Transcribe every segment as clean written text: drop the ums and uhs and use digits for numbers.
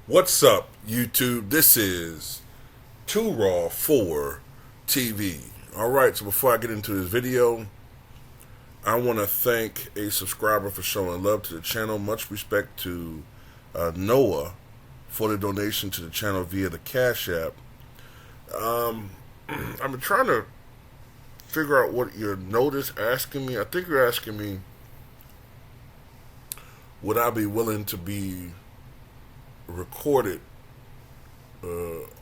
What's up, YouTube? This is Too Raw for TV. Alright, so before I get into this video, I want to thank a subscriber for showing love to the channel. Much respect to Noah for the donation to the channel via the Cash App. I'm trying to figure out what your note is asking me. I think you're asking me, would I be willing to be recorded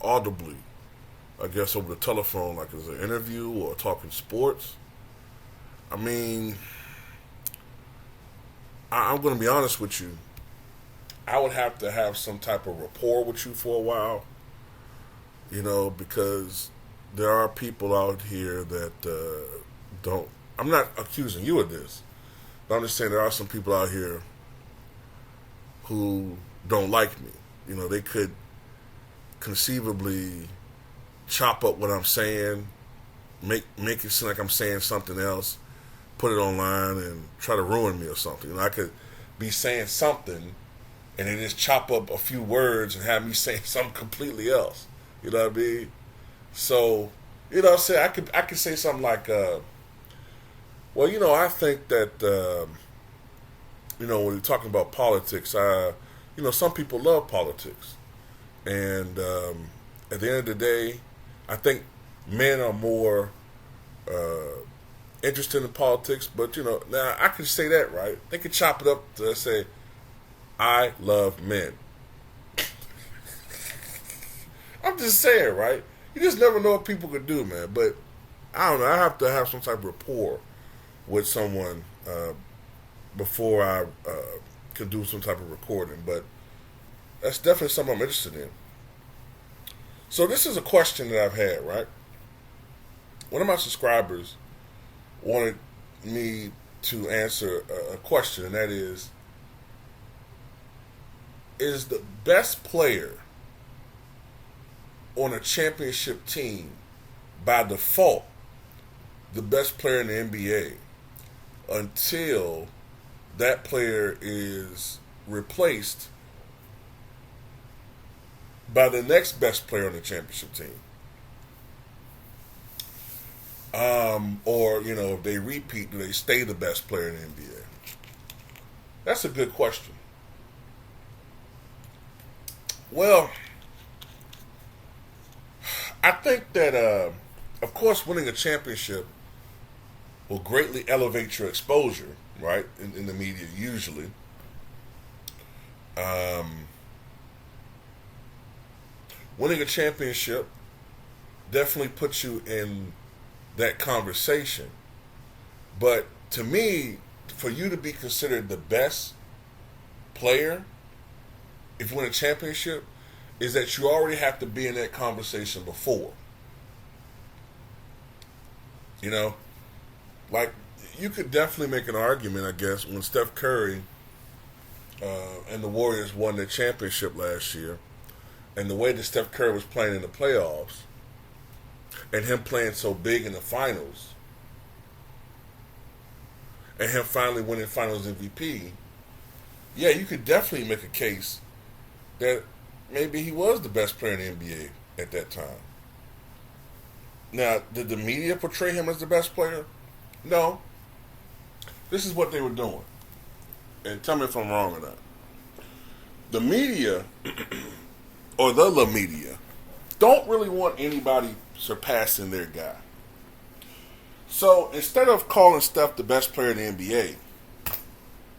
audibly, I guess over the telephone, like as an interview or talking sports. I mean, I'm going to be honest with you. I would have to have some type of rapport with you for a while, because there are people out here that don't. I'm not accusing you of this, but I'm just saying there are some people out here who don't like me. They could conceivably chop up what I'm saying, make it seem like I'm saying something else, put it online and try to ruin me or something. I could be saying something and then just chop up a few words and have me saying something completely else. You know what I mean? So, say I could say something like, I think that when you're talking about politics, some people love politics. And at the end of the day, I think men are more interested in politics. But, now I can say that, right? They can chop it up to say, I love men. I'm just saying, right? You just never know what people could do, man. But, I don't know. I have to have some type of rapport with someone before I could do some type of recording. But that's definitely something I'm interested in. So this is a question that I've had, right? One of my subscribers wanted me to answer a question, and that is the best player on a championship team by default the best player in the NBA until that player is replaced by the next best player on the championship team? Or, if they repeat, do they stay the best player in the NBA? That's a good question. Well, I think that, of course, winning a championship will greatly elevate your exposure, right, in the media, usually. Winning a championship definitely puts you in that conversation. But to me, for you to be considered the best player, if you win a championship, is that you already have to be in that conversation before. Like, you could definitely make an argument, I guess, when Steph Curry and the Warriors won their championship last year, and the way that Steph Curry was playing in the playoffs, and him playing so big in the finals, and him finally winning Finals MVP, yeah, you could definitely make a case that maybe he was the best player in the NBA at that time. Now, did the media portray him as the best player? No. This is what they were doing. And tell me if I'm wrong or not. The media, or the La Media, don't really want anybody surpassing their guy. So instead of calling Steph the best player in the NBA,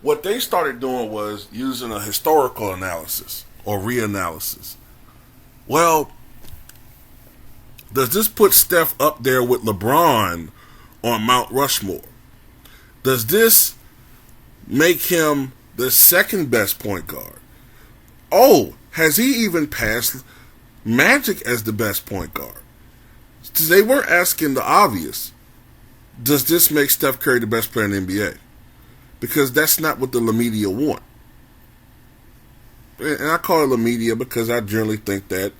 what they started doing was using a historical analysis or reanalysis. Well, does this put Steph up there with LeBron on Mount Rushmore? Does this make him the second best point guard? Oh, has he even passed Magic as the best point guard? They weren't asking the obvious. Does this make Steph Curry the best player in the NBA? Because that's not what the La Media want. And I call it La Media because I generally think that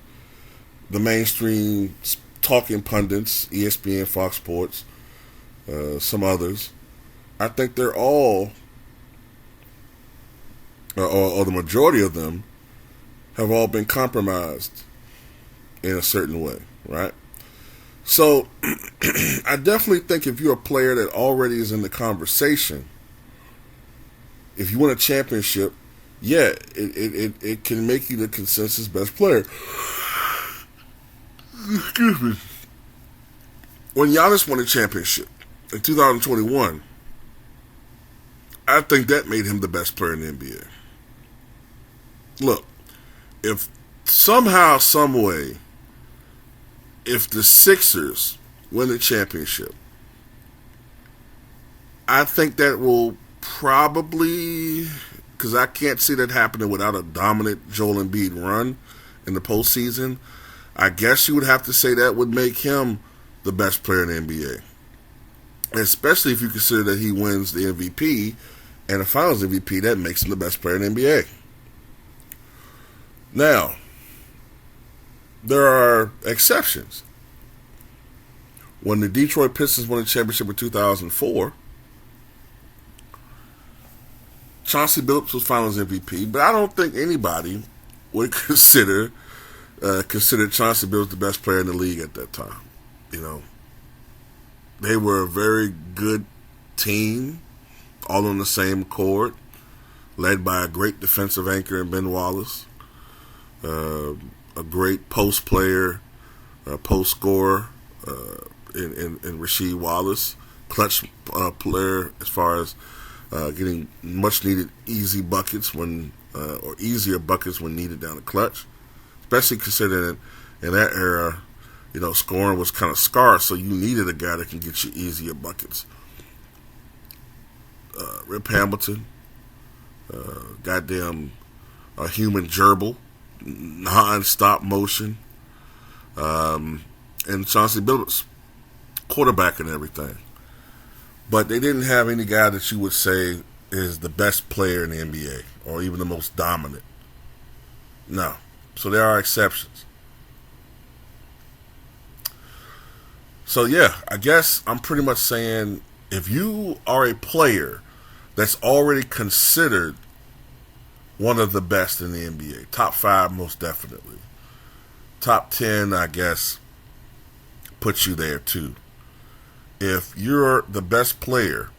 the mainstream talking pundits, ESPN, Fox Sports, some others, I think they're all, or the majority of them, have all been compromised in a certain way, right? So I definitely think if you're a player that already is in the conversation, if you win a championship, yeah, it can make you the consensus best player. Excuse me. When Giannis won a championship in 2021, I think that made him the best player in the NBA. Look, if somehow, some way, if the Sixers win the championship, I think that will probably, because I can't see that happening without a dominant Joel Embiid run in the postseason. I guess you would have to say that would make him the best player in the NBA. Especially if you consider that he wins the MVP and the Finals MVP, that makes him the best player in the NBA. Now, there are exceptions. When the Detroit Pistons won the championship in 2004, Chauncey Billups was Finals MVP, but I don't think anybody would consider Chauncey Billups the best player in the league at that time. You know, they were a very good team, all on the same accord, led by a great defensive anchor in Ben Wallace, a great post player, post scorer in Rasheed Wallace, clutch player as far as getting much needed easy buckets or easier buckets when needed down the clutch, especially considering in that era, scoring was kind of scarce, so you needed a guy that can get you easier buckets. Rip Hamilton, goddamn a human gerbil, non-stop motion, and Chauncey Billups, quarterback and everything. But they didn't have any guy that you would say is the best player in the NBA or even the most dominant. No. So there are exceptions. So yeah, I guess I'm pretty much saying if you are a player that's already considered one of the best in the NBA, top 5 most definitely, top 10 I guess puts you there too. If you're the best player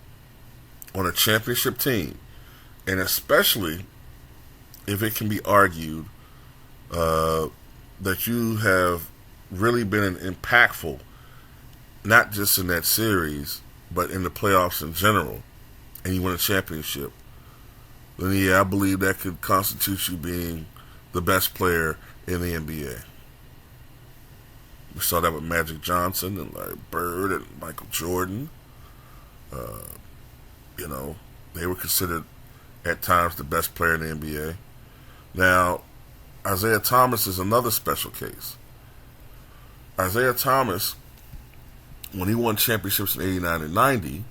on a championship team, and especially if it can be argued that you have really been impactful, not just in that series, but in the playoffs in general, and you win a championship, then yeah, I believe that could constitute you being the best player in the NBA. We saw that with Magic Johnson and Larry Bird and Michael Jordan. They were considered at times the best player in the NBA. Now, Isaiah Thomas is another special case. Isaiah Thomas, when he won championships in 89 and 90,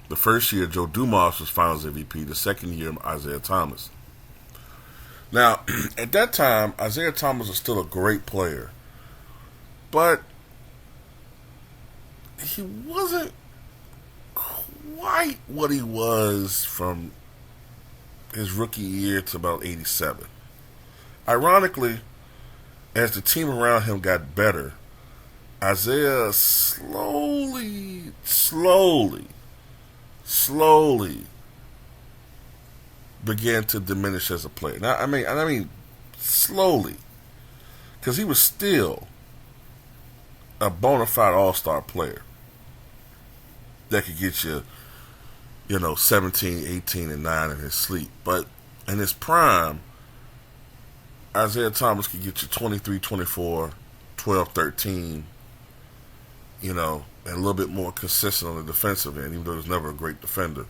the first year Joe Dumars was Finals MVP, the second year Isaiah Thomas. Now, at that time, Isaiah Thomas was still a great player, but he wasn't quite what he was from his rookie year to about 87. Ironically, as the team around him got better, Isaiah slowly began to diminish as a player. Now, I mean slowly, because he was still a bona fide all-star player that could get you, 17, 18, and 9 in his sleep. But in his prime, Isaiah Thomas could get you 23, 24, 12, 13, and a little bit more consistent on the defensive end, even though he was never a great defender.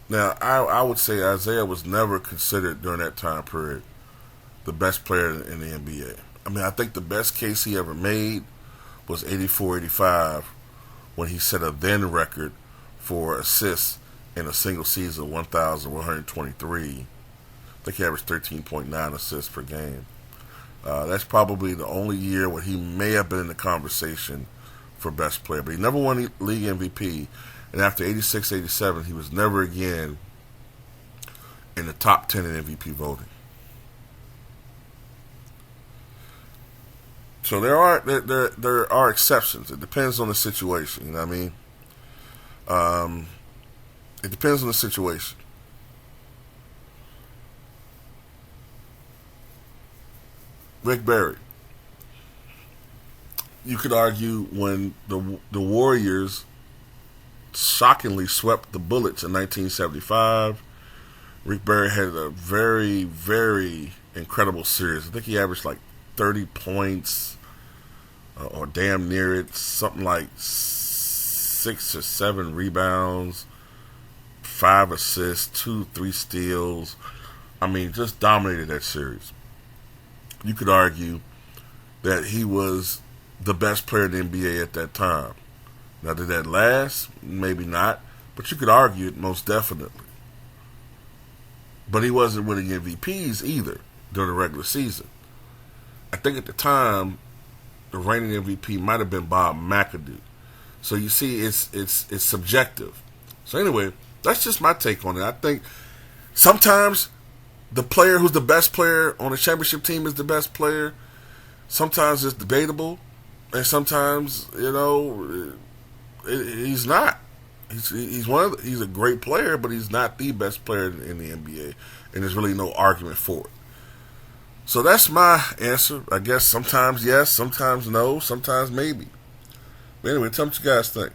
Now, I would say Isaiah was never considered during that time period the best player in the NBA. I think the best case he ever made was 84-85 when he set a then record for assists in a single season, 1,123. I think he averaged 13.9 assists per game. That's probably the only year where he may have been in the conversation for best player. But he never won the league MVP. And after 86-87, he was never again in the top 10 in MVP voting. So there are exceptions. It depends on the situation. You know what I mean? It depends on the situation. Rick Barry. You could argue when the Warriors shockingly swept the Bullets in 1975. Rick Barry had a very, very incredible series. I think he averaged like 30 points or damn near it, something like 6 or 7 rebounds, 5 assists, 3 steals. I mean, just dominated that series. You could argue that he was the best player in the NBA at that time. Now, did that last? Maybe not, but you could argue it most definitely. But he wasn't winning MVPs either during the regular season. I think at the time, the reigning MVP might have been Bob McAdoo. So you see, it's subjective. So anyway, that's just my take on it. I think sometimes the player who's the best player on a championship team is the best player. Sometimes it's debatable, and sometimes he's not. He's a great player, but he's not the best player in the NBA, and there's really no argument for it. So that's my answer. I guess sometimes yes, sometimes no, sometimes maybe. But anyway, tell me what you guys think.